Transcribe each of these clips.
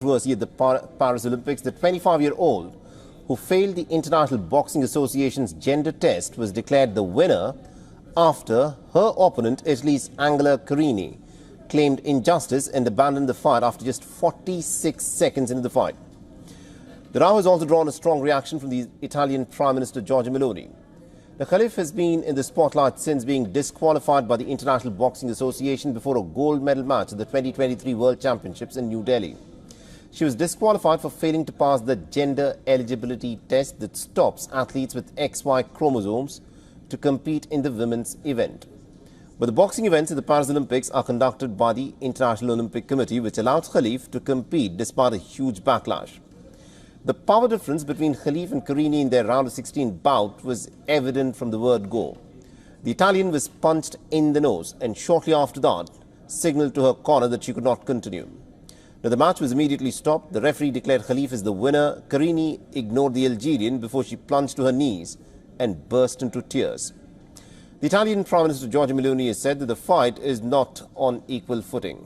controversy at the Paris Olympics. The 25-year-old who failed the International Boxing Association's gender test was declared the winner after her opponent, Italy's Angela Carini, claimed injustice and abandoned the fight after just 46 seconds into the fight. The row has also drawn a strong reaction from the Italian Prime Minister Giorgia Meloni. The Khalif has been in the spotlight since being disqualified by the International Boxing Association before a gold medal match at the 2023 World Championships in New Delhi. She was disqualified for failing to pass the gender eligibility test that stops athletes with XY chromosomes to compete in the women's event. But the boxing events at the Paris Olympics are conducted by the International Olympic Committee, which allowed Khalif to compete despite a huge backlash. The power difference between Khalif and Carini in their round of 16 bout was evident from the word go. The Italian was punched in the nose and shortly after that signaled to her corner that she could not continue. Now, the match was immediately stopped. The referee declared Khalif as the winner. Carini ignored the Algerian before she plunged to her knees and burst into tears. The Italian Prime Minister Giorgia Meloni has said that the fight is not on equal footing.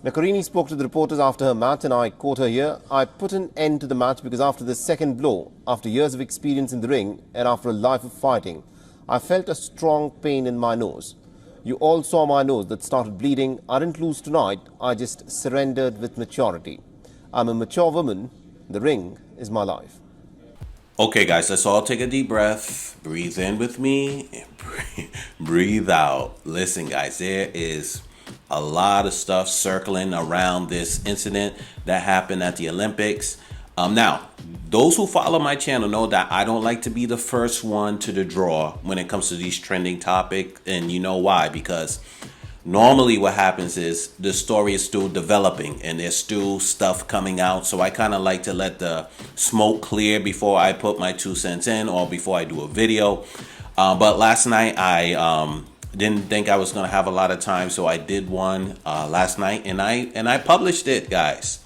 Now, Carini spoke to the reporters after her match, and I quote her here: "I put an end to the match because after the second blow, after years of experience in the ring and after a life of fighting, I felt a strong pain in my nose. You all saw my nose that started bleeding. I didn't lose tonight. I just surrendered with maturity. I'm a mature woman. The ring is my life." Okay, guys, let's all take a deep breath. Breathe in with me and breathe out. Listen, guys, there is a lot of stuff circling around this incident that happened at the Olympics. Now, those who follow my channel know that I don't like to be the first one to the draw when it comes to these trending topics. And you know why? Because normally what happens is the story is still developing and there's still stuff coming out. So I kind of like to let the smoke clear before I put my 2 cents in or before I do a video. But last night I didn't think I was going to have a lot of time. So I did one last night and I published it, guys.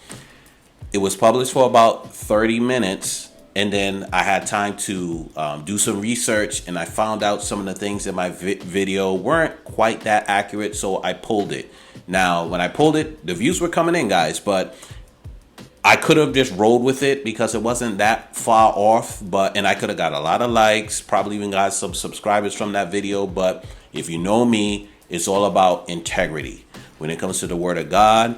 It was published for about 30 minutes. And then I had time to do some research, and I found out some of the things in my video weren't quite that accurate, so I pulled it. Now, when I pulled it, the views were coming in, guys, but I could have just rolled with it because it wasn't that far off, and I could have got a lot of likes, probably even got some subscribers from that video. But if you know me, it's all about integrity. When it comes to the Word of God,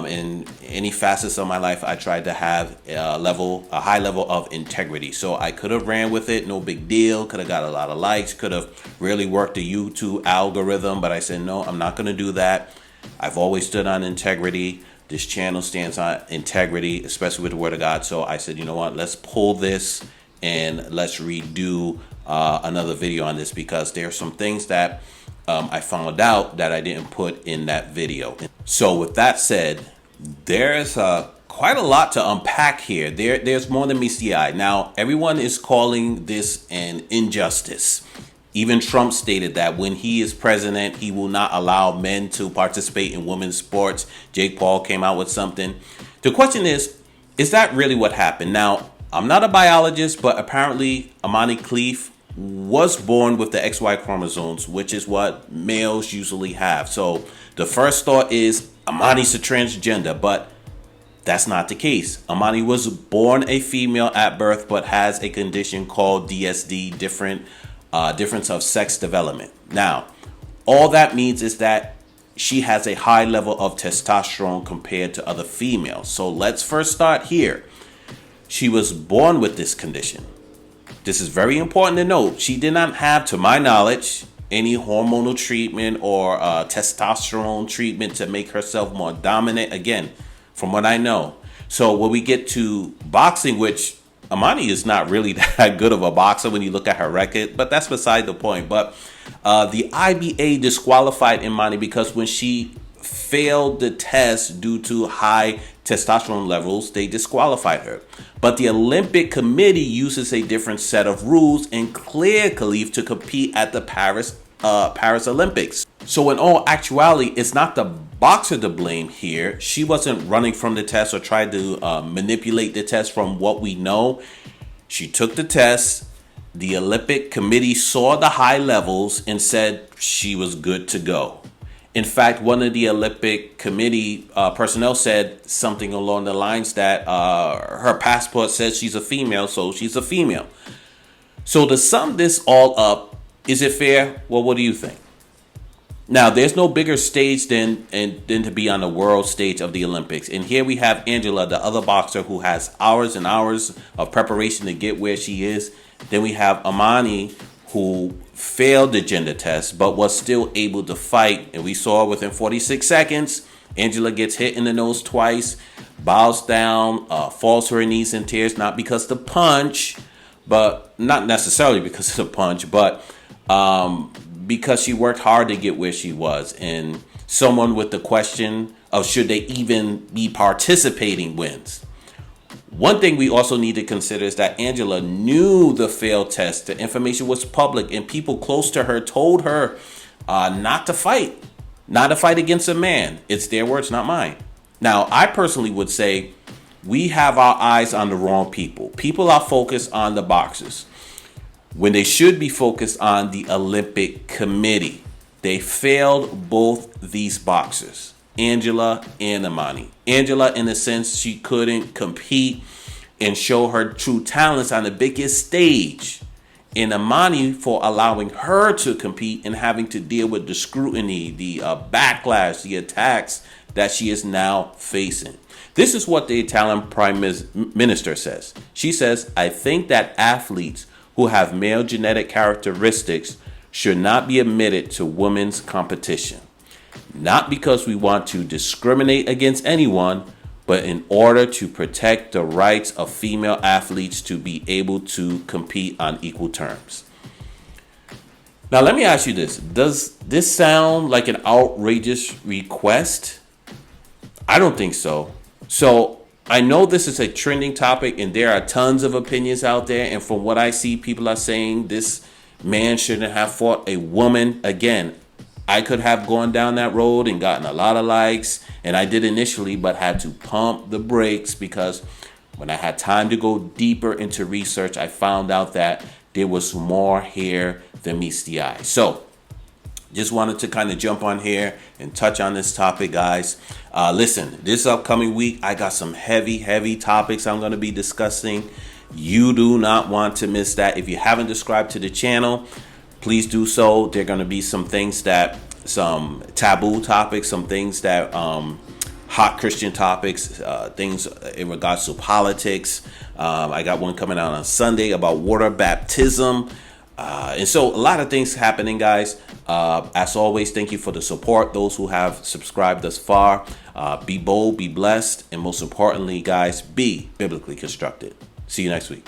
in any facets of my life, I tried to have a high level of integrity. So I could have ran with it, no big deal. Could have got a lot of likes. Could have really worked the YouTube algorithm. But I said, no, I'm not going to do that. I've always stood on integrity. This channel stands on integrity, especially with the Word of God. So I said, you know what? Let's pull this and let's redo another video on this, because there are some things that I found out that I didn't put in that video. So with that said, there's quite a lot to unpack here. There's more than meets the eye. Now, everyone is calling this an injustice. Even Trump stated that when he is president, he will not allow men to participate in women's sports. Jake Paul came out with something. The question is that really what happened? Now, I'm not a biologist, but apparently Imani Khalif was born with the XY chromosomes, which is what males usually have. So the first thought is Imani's a transgender, but that's not the case. Imani was born a female at birth, but has a condition called DSD, difference of sex development. Now, all that means is that she has a high level of testosterone compared to other females. So let's first start here. She was born with this condition. This is very important to note. She did not have, to my knowledge, any hormonal treatment or testosterone treatment to make herself more dominant, again, from what I know. So when we get to boxing, which Imani is not really that good of a boxer when you look at her record, but that's beside the point. But the IBA disqualified Imani because when she failed the test due to high testosterone levels, they disqualified her. But the Olympic Committee uses a different set of rules and cleared Khalif to compete at the Paris Olympics. So in all actuality, it's not the boxer to blame here. She wasn't running from the test or tried to manipulate the test from what we know. She took the test. The Olympic Committee saw the high levels and said she was good to go. In fact, one of the Olympic Committee personnel said something along the lines that her passport says she's a female, so she's a female. So to sum this all up, is it fair? Well, what do you think? Now, there's no bigger stage than to be on the world stage of the Olympics. And here we have Angela, the other boxer, who has hours and hours of preparation to get where she is. Then we have Amani, who failed the gender test but was still able to fight. And we saw within 46 seconds, Angela gets hit in the nose twice, bows down, falls to her knees in tears, not because the punch, but not necessarily because of the punch, but because she worked hard to get where she was. And someone with the question of should they even be participating wins. One thing we also need to consider is that Angela knew the failed test. The information was public, and people close to her told her not to fight against a man. It's their words, not mine. Now, I personally would say we have our eyes on the wrong people. People are focused on the boxers when they should be focused on the Olympic Committee. They failed both these boxers, Angela and Amani. Angela, in a sense, she couldn't compete and show her true talents on the biggest stage. And Amani for allowing her to compete and having to deal with the scrutiny, the backlash, the attacks that she is now facing. This is what the Italian Prime Minister says. She says, I think that athletes who have male genetic characteristics should not be admitted to women's competition. Not because we want to discriminate against anyone, but in order to protect the rights of female athletes to be able to compete on equal terms. Now, let me ask you this. Does this sound like an outrageous request? I don't think so. So I know this is a trending topic and there are tons of opinions out there. And from what I see, people are saying this man shouldn't have fought a woman. Again, I could have gone down that road and gotten a lot of likes, and I did initially, but had to pump the brakes because when I had time to go deeper into research, I found out that there was more here than meets the eye. So just wanted to kind of jump on here and touch on this topic, guys. Listen, this upcoming week, I got some heavy topics I'm going to be discussing. You do not want to miss that. If you haven't subscribed to the channel, please do so. There are going to be some taboo topics, some things that hot Christian topics, things in regards to politics. I got one coming out on Sunday about water baptism. And so a lot of things happening, guys. As always, thank you for the support. Those who have subscribed thus far, be bold, be blessed, and most importantly, guys, be biblically constructed. See you next week.